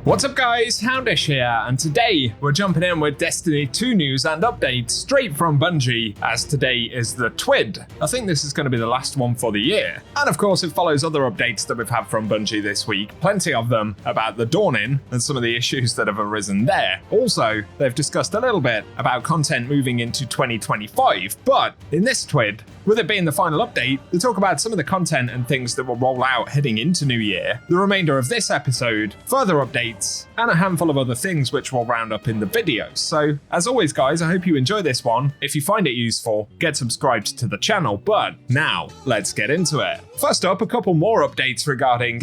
What's up guys, Houndish here, and today we're jumping in with Destiny 2 news and updates straight from Bungie, as today is the TWID. I think this is going to be the last one for the year. And of course it follows other updates that we've had from Bungie this week, plenty of them about the Dawning and some of the issues that have arisen there. Also, they've discussed a little bit about content moving into 2025, but in this TWID, with it being the final update, they talk about some of the content and things that will roll out heading into New Year, the remainder of this episode, further updates, and a handful of other things which we'll round up in the video. So, as always guys, I hope you enjoy this one. If you find it useful, get subscribed to the channel, but now, let's get into it. First up, a couple more updates regarding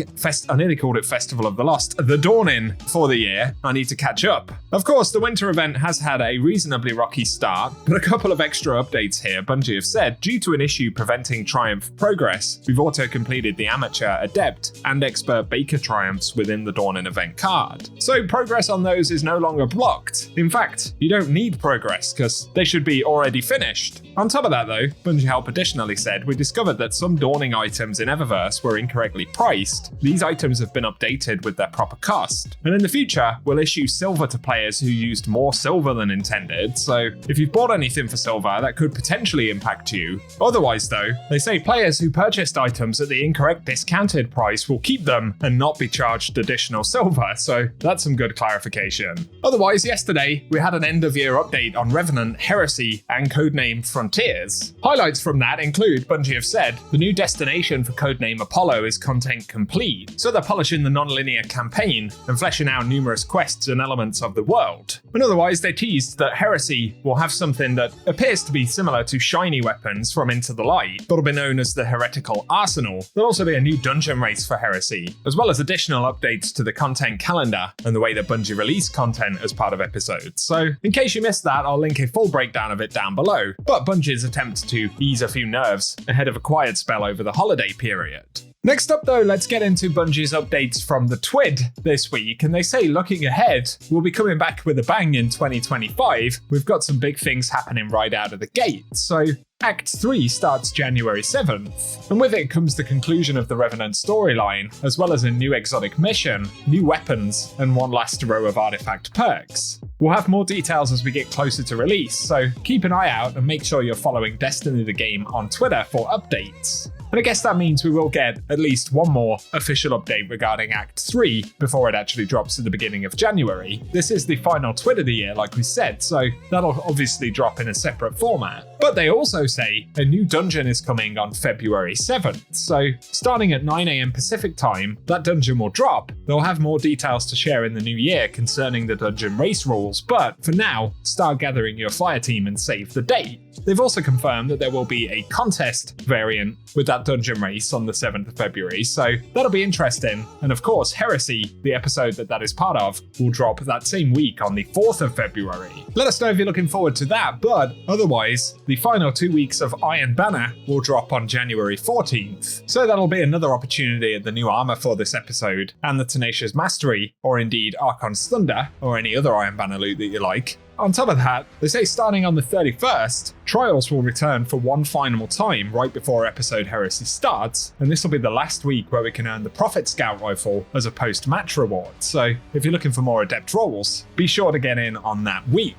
I nearly called it Festival of the Lost, the Dawning for the year. I need to catch up. Of course, the winter event has had a reasonably rocky start, but a couple of extra updates here. Bungie have said, due to an issue preventing Triumph progress, we've auto-completed the Amateur, Adept, and Expert Baker Triumphs within the Dawning event card. So progress on those is no longer blocked. In fact, you don't need progress, because they should be already finished. On top of that though, Bungie Help additionally said, we discovered that some Dawning items in Eververse were incorrectly priced. These items have been updated with their proper cost, and in the future, we'll issue silver to players who used more silver than intended, so if you've bought anything for silver, that could potentially impact you. Otherwise though, they say players who purchased items at the incorrect discounted price will keep them and not be charged additional silver, so that's some good clarification. Otherwise, yesterday, we had an end-of-year update on Revenant, Heresy, and codename Frontiers. Highlights from that include, Bungie have said, the new destination for codename Apollo is content complete, so they're polishing the non-linear campaign and fleshing out numerous quests and elements of the world. And otherwise, they teased that Heresy will have something that appears to be similar to shiny weapons from Into the Light, that'll be known as the Heretical Arsenal. There'll also be a new dungeon race for Heresy, as well as additional updates to the content calendar and the way that Bungie release content as part of episodes. So, in case you missed that, I'll link a full breakdown of it down below, but Bungie's attempt to ease a few nerves ahead of a quiet spell over the holiday period. Next up though, let's get into Bungie's updates from the TWID this week, and they say looking ahead, we'll be coming back with a bang in 2025. We've got some big things happening right out of the gate. So Act 3 starts January 7th, and with it comes the conclusion of the Revenant storyline, as well as a new exotic mission, new weapons, and one last row of artifact perks. We'll have more details as we get closer to release, so keep an eye out and make sure you're following Destiny the Game on Twitter for updates. And I guess that means we will get at least one more official update regarding Act 3 before it actually drops at the beginning of January. This is the final TWID of the year, like we said, so that'll obviously drop in a separate format. But they also say a new dungeon is coming on February 7th, so starting at 9 AM Pacific time, that dungeon will drop. They'll have more details to share in the new year concerning the dungeon race rules, but for now, start gathering your fire team and save the date. They've also confirmed that there will be a contest variant with that dungeon race on the 7th of February, so that'll be interesting. And of course, Heresy, the episode that is part of, will drop that same week on the 4th of February. Let us know if you're looking forward to that, but otherwise, the final 2 weeks of Iron Banner will drop on January 14th. So that'll be another opportunity at the new armor for this episode, and the Tenacious Mastery, or indeed Archon's Thunder, or any other Iron Banner loot that you like. On top of that, they say starting on the 31st, Trials will return for one final time right before episode Heresy starts, and this will be the last week where we can earn the Prophet Scout Rifle as a post-match reward. So if you're looking for more Adept roles, be sure to get in on that week.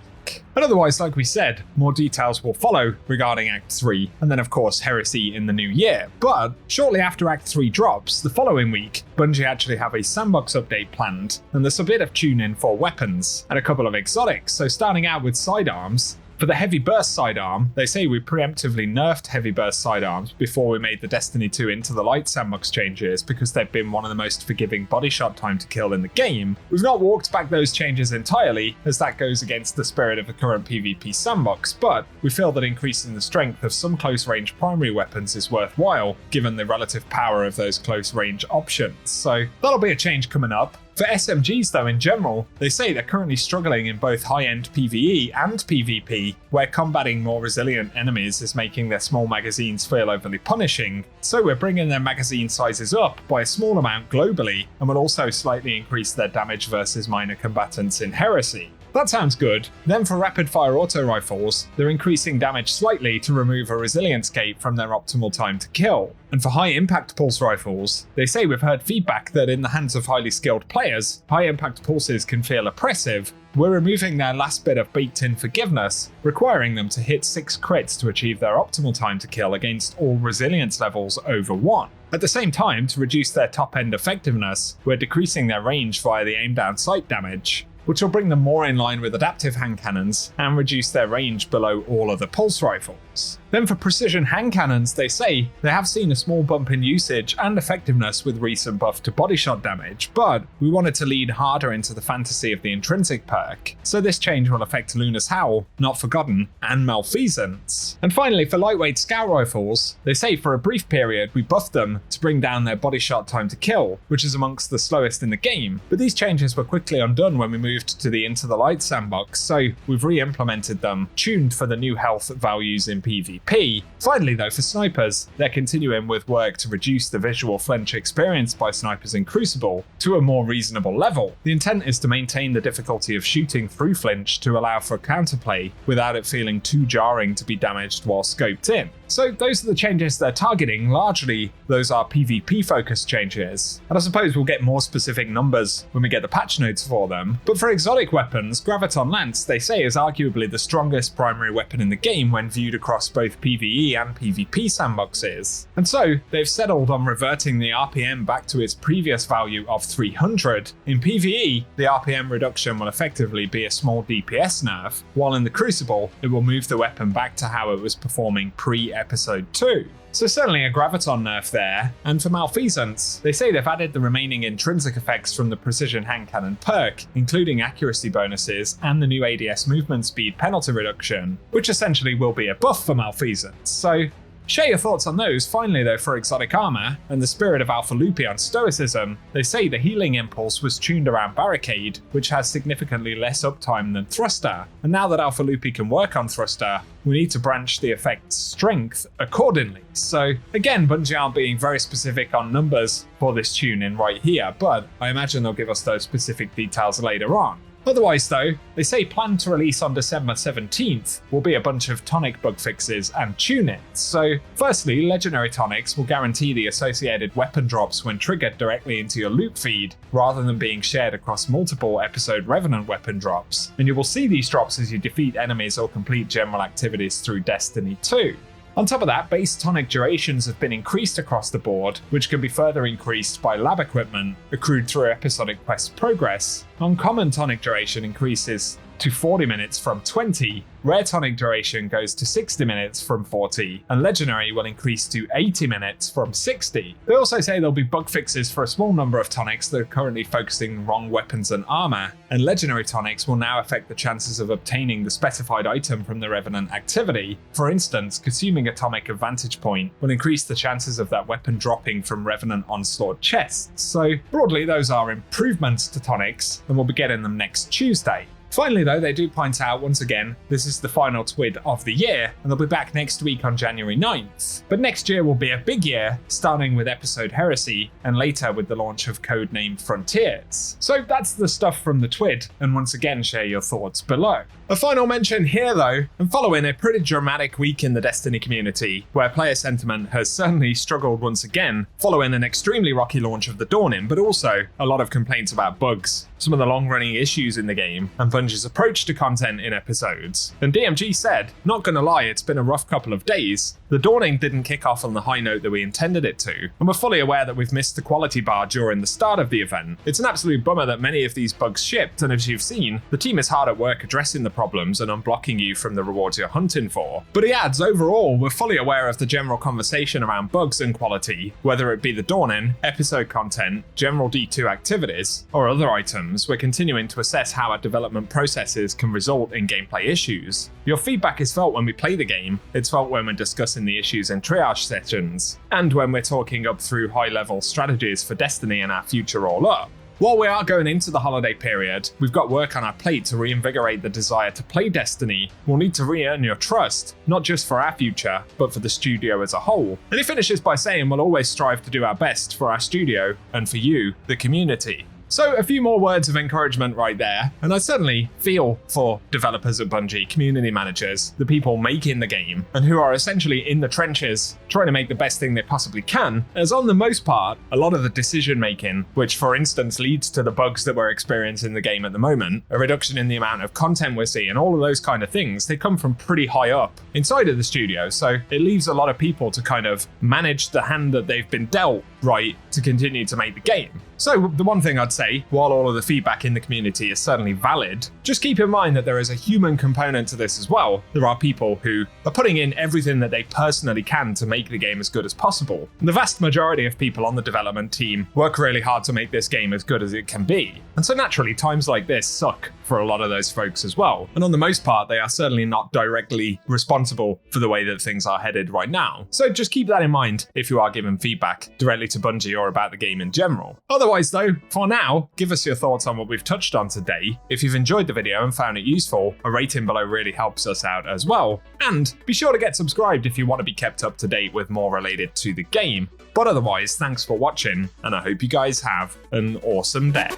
And otherwise, like we said, more details will follow regarding Act 3, and then of course Heresy in the new year. But shortly after Act 3 drops, the following week, Bungie actually have a sandbox update planned, and there's a bit of tune-in for weapons, and a couple of exotics. So starting out with sidearms, for the Heavy Burst sidearm, they say we preemptively nerfed Heavy Burst sidearms before we made the Destiny 2 Into the Light sandbox changes because they've been one of the most forgiving body shot time to kill in the game. We've not walked back those changes entirely, as that goes against the spirit of the current PvP sandbox, but we feel that increasing the strength of some close range primary weapons is worthwhile, given the relative power of those close range options. So that'll be a change coming up. For SMGs though in general, they say they're currently struggling in both high-end PvE and PvP, where combating more resilient enemies is making their small magazines feel overly punishing, so we're bringing their magazine sizes up by a small amount globally, and will also slightly increase their damage versus minor combatants in Heresy. That sounds good. Then for rapid-fire auto rifles, they're increasing damage slightly to remove a resilience gate from their optimal time to kill. And for high-impact pulse rifles, they say we've heard feedback that in the hands of highly skilled players, high-impact pulses can feel oppressive. We're removing their last bit of baked-in forgiveness, requiring them to hit 6 crits to achieve their optimal time to kill against all resilience levels over 1. At the same time, to reduce their top-end effectiveness, we're decreasing their range via the aim-down sight damage, which will bring them more in line with adaptive hand cannons and reduce their range below all other pulse rifles. Then for precision hand cannons, they say they have seen a small bump in usage and effectiveness with recent buff to body shot damage, but we wanted to lean harder into the fantasy of the intrinsic perk, so this change will affect Luna's Howl, Not Forgotten, and Malfeasance. And finally, for lightweight scout rifles, they say for a brief period we buffed them to bring down their body shot time to kill, which is amongst the slowest in the game, but these changes were quickly undone when we moved to the Into the Light sandbox, so we've re-implemented them, tuned for the new health values in PvP. Finally though, for snipers, they're continuing with work to reduce the visual flinch experienced by snipers in Crucible to a more reasonable level. The intent is to maintain the difficulty of shooting through flinch to allow for counterplay without it feeling too jarring to be damaged while scoped in. So those are the changes they're targeting. Largely, those are PvP focused changes, and I suppose we'll get more specific numbers when we get the patch notes for them. But for exotic weapons, Graviton Lance, they say, is arguably the strongest primary weapon in the game when viewed across both PvE and PvP sandboxes. And so, they've settled on reverting the RPM back to its previous value of 300. In PvE, the RPM reduction will effectively be a small DPS nerf, while in the Crucible, it will move the weapon back to how it was performing pre-Episode 2. So certainly a Graviton nerf there, and for Malfeasance, they say they've added the remaining intrinsic effects from the Precision Hand Cannon perk, including accuracy bonuses and the new ADS movement speed penalty reduction, which essentially will be a buff for Malfeasance. So share your thoughts on those. Finally though, for exotic armor and the spirit of Alpha Lupi on stoicism, they say the healing impulse was tuned around Barricade, which has significantly less uptime than Thruster, and now that Alpha Lupi can work on Thruster, we need to branch the effect's strength accordingly. So again, Bungie aren't being very specific on numbers for this tune-in right here, but I imagine they'll give us those specific details later on. Otherwise though, they say planned to release on December 17th will be a bunch of tonic bug fixes and tune-ins. So firstly, legendary tonics will guarantee the associated weapon drops when triggered directly into your loot feed, rather than being shared across multiple episode Revenant weapon drops, and you will see these drops as you defeat enemies or complete general activities through Destiny 2. On top of that, base tonic durations have been increased across the board, which can be further increased by lab equipment accrued through episodic quest progress. Uncommon tonic duration increases to 40 minutes from 20, rare tonic duration goes to 60 minutes from 40, and legendary will increase to 80 minutes from 60. They also say there'll be bug fixes for a small number of tonics that are currently focusing on wrong weapons and armor, and legendary tonics will now affect the chances of obtaining the specified item from the Revenant activity. For instance, consuming a tonic of Vantage Point will increase the chances of that weapon dropping from Revenant Onslaught chests. So broadly, those are improvements to tonics, and we'll be getting them next Tuesday. Finally though, they do point out once again, this is the final TWID of the year, and they'll be back next week on January 9th. But next year will be a big year, starting with episode Heresy, and later with the launch of Codenamed Frontiers. So that's the stuff from the TWID, and once again share your thoughts below. A final mention here though, and following a pretty dramatic week in the Destiny community, where player sentiment has certainly struggled once again, following an extremely rocky launch of the Dawning, but also a lot of complaints about bugs, some of the long-running issues in the game, and Bungie's approach to content in episodes. And DMG said, "Not gonna lie, it's been a rough couple of days. The Dawning didn't kick off on the high note that we intended it to, and we're fully aware that we've missed the quality bar during the start of the event. It's an absolute bummer that many of these bugs shipped, and as you've seen, the team is hard at work addressing the problems and unblocking you from the rewards you're hunting for." But he adds, overall, we're fully aware of the general conversation around bugs and quality, whether it be the Dawning, episode content, general D2 activities, or other items. We're continuing to assess how our development processes can result in gameplay issues. Your feedback is felt when we play the game, it's felt when we're discussing the issues in triage sessions, and when we're talking up through high-level strategies for Destiny and our future all up. While we are going into the holiday period, we've got work on our plate to reinvigorate the desire to play Destiny. We'll need to re-earn your trust, not just for our future, but for the studio as a whole. And he finishes by saying we'll always strive to do our best for our studio and for you, the community. So a few more words of encouragement right there, and I certainly feel for developers at Bungie, community managers, the people making the game, and who are essentially in the trenches trying to make the best thing they possibly can, as on the most part, a lot of the decision making, which for instance leads to the bugs that we're experiencing in the game at the moment, a reduction in the amount of content we're seeing, all of those kind of things, they come from pretty high up inside of the studio, so it leaves a lot of people to kind of manage the hand that they've been dealt right to continue to make the game. So the one thing I'd say, while all of the feedback in the community is certainly valid, just keep in mind that there is a human component to this as well. There are people who are putting in everything that they personally can to make the game as good as possible. And the vast majority of people on the development team work really hard to make this game as good as it can be. And so naturally, times like this suck for a lot of those folks as well. And on the most part, they are certainly not directly responsible for the way that things are headed right now. So just keep that in mind if you are giving feedback directly to Bungie or about the game in general. Otherwise though, for now, give us your thoughts on what we've touched on today. If you've enjoyed the video and found it useful, a rating below really helps us out as well. And be sure to get subscribed if you want to be kept up to date with more related to the game. But otherwise, thanks for watching, and I hope you guys have an awesome day.